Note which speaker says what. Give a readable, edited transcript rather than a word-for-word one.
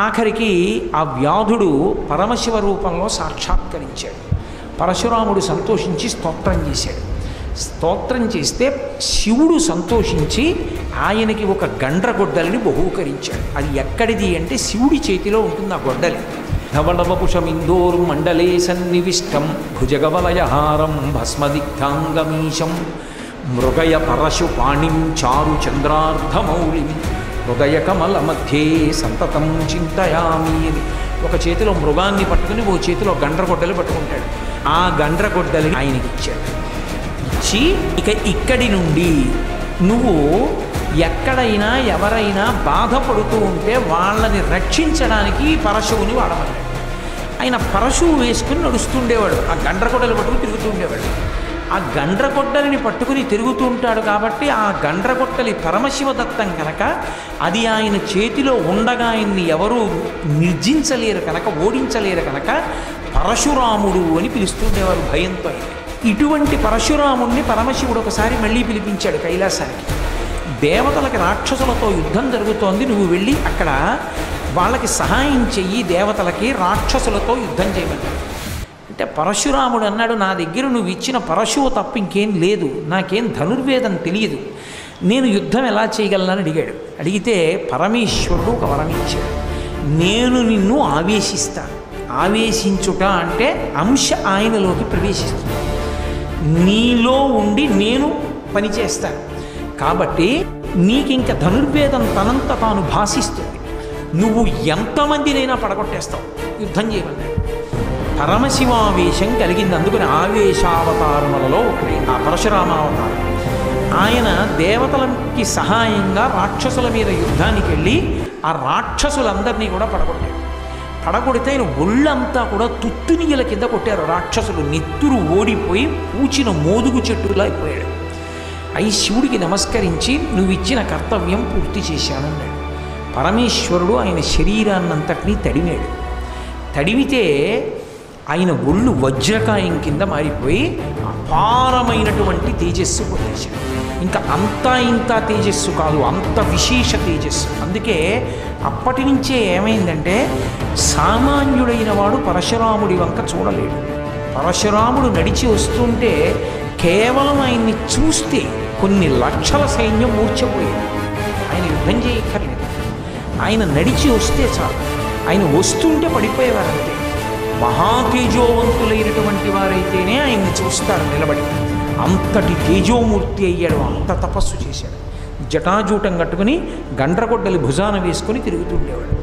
Speaker 1: ఆఖరికి ఆ వ్యాధుడు పరమశివ రూపంలో సాక్షాత్కరించాడు. పరశురాముడు సంతోషించి స్తోత్రం చేశాడు. స్తోత్రం చేస్తే శివుడు సంతోషించి ఆయనకి ఒక గండ్రగొడ్డలిని బహూకరించాడు. అది ఎక్కడిది అంటే శివుడి చేతిలో ఉంటుంది ఆ గొడ్డలి. ధవళవపుషమిందోర్ మండలే సన్నివిష్టం భుజగవలయహారం భస్మదిగ్ధాంగమీశం మృగయ పరశు పాణిం చారు చంద్రార్ధమౌళిం హృదయ కమల మధ్యే సంతతం చింతయామి అని ఒక చేతిలో మృగాన్ని పట్టుకుని ఓ చేతిలో గండ్రగొడ్డలి పట్టుకుంటాడు. ఆ గండ్రగొడ్డలిని ఆయనకి ఇచ్చాడు. ఇచ్చి ఇక్కడి నుండి నువ్వు ఎక్కడైనా ఎవరైనా బాధపడుతూ ఉంటే వాళ్ళని రక్షించడానికి పరశువుని వాడమన్నాడు. ఆయన పరశువు వేసుకుని నడుస్తుండేవాడు. ఆ గండ్రగొడ్డలి పట్టుకుని తిరుగుతూ ఉండేవాడు. ఆ గండ్రగొడ్డలిని పట్టుకుని తిరుగుతూ ఉంటాడు కాబట్టి ఆ గండ్రగొడ్డలి పరమశివదత్తం కనుక అది ఆయన చేతిలో ఉండగా ఆయన్ని ఎవరూ నిర్జించలేరు కనుక, ఓడించలేరు కనుక పరశురాముడు అని పిలుస్తుండేవారు భయంతో. ఇటువంటి పరశురాముణ్ణి పరమశివుడు ఒకసారి మళ్ళీ పిలిపించాడు కైలాసానికి. దేవతలకి రాక్షసులతో యుద్ధం జరుగుతోంది, నువ్వు వెళ్ళి అక్కడ వాళ్ళకి సహాయం చెయ్యి, దేవతలకి రాక్షసులతో యుద్ధం చేయమన్నాడు. అంటే పరశురాముడు అన్నాడు, నా దగ్గర నువ్వు ఇచ్చిన పరశువు తప్ప ఇంకేం లేదు, నాకేం ధనుర్వేదం తెలియదు, నేను యుద్ధం ఎలా చేయగలనని అడిగాడు. అడిగితే పరమేశ్వరుడు ఒక వరం ఇచ్చాడు, నేను నిన్ను ఆవేశిస్తాను. ఆవేశించుట అంటే అంశ ఆయనలోకి ప్రవేశిస్తుంది, నీలో ఉండి నేను పనిచేస్తాను కాబట్టి నీకింక ధనుర్వేదం తనంత తాను భాషిస్తుంది, నువ్వు ఎంతమందినైనా పడగొట్టేస్తావు, యుద్ధం చేయమన్నాడు. పరమశివావేశం కలిగింది. అందుకని ఆవేశావతారములలో ఒకటి ఆ పరశురామావతారం. ఆయన దేవతలకి సహాయంగా రాక్షసుల మీద యుద్ధానికి వెళ్ళి ఆ రాక్షసులందరినీ కూడా పడగొట్టాడు. పడగొడితే ఆయన ఒళ్ళంతా కూడా తుత్తునియల కింద కొట్టారు రాక్షసులు. నెత్తురు ఓడిపోయి పూచిన మోదుగు చెట్టులా అయిపోయాడు. అయి శివుడికి నమస్కరించి నువ్వు ఇచ్చిన కర్తవ్యం పూర్తి చేశానన్నాడు. పరమేశ్వరుడు ఆయన శరీరాన్నంతటినీ తడిమాడు. తడిమితే ఆయన ఒళ్ళు వజ్రకాయం కింద మారిపోయి అపారమైనటువంటి తేజస్సు పొందేశాడు. ఇంకా అంతా ఇంత తేజస్సు కాదు, అంత విశేష తేజస్సు. అందుకే అప్పటి నుంచే ఏమైందంటే సామాన్యుడైన వాడు పరశురాముడి వంక చూడలేడు. పరశురాముడు నడిచి వస్తుంటే కేవలం ఆయన్ని చూస్తే కొన్ని లక్షల సైన్యం మూర్ఛపోయేది. ఆయన యుద్ధం చేయక్కర్లేదు, ఆయన నడిచి వస్తే చాలు. ఆయన వస్తుంటే పడిపోయేవారంతే. మహాతేజోవంతులైనటువంటి వారైతేనే ఆయన్ని చూస్తారు నిలబడి. అంతటి తేజోమూర్తి అయ్యాడు, అంత తపస్సు చేశాడు. జటాజూటం కట్టుకుని గండ్రగొడ్డలి భుజాన వేసుకొని తిరుగుతుండేవాడు.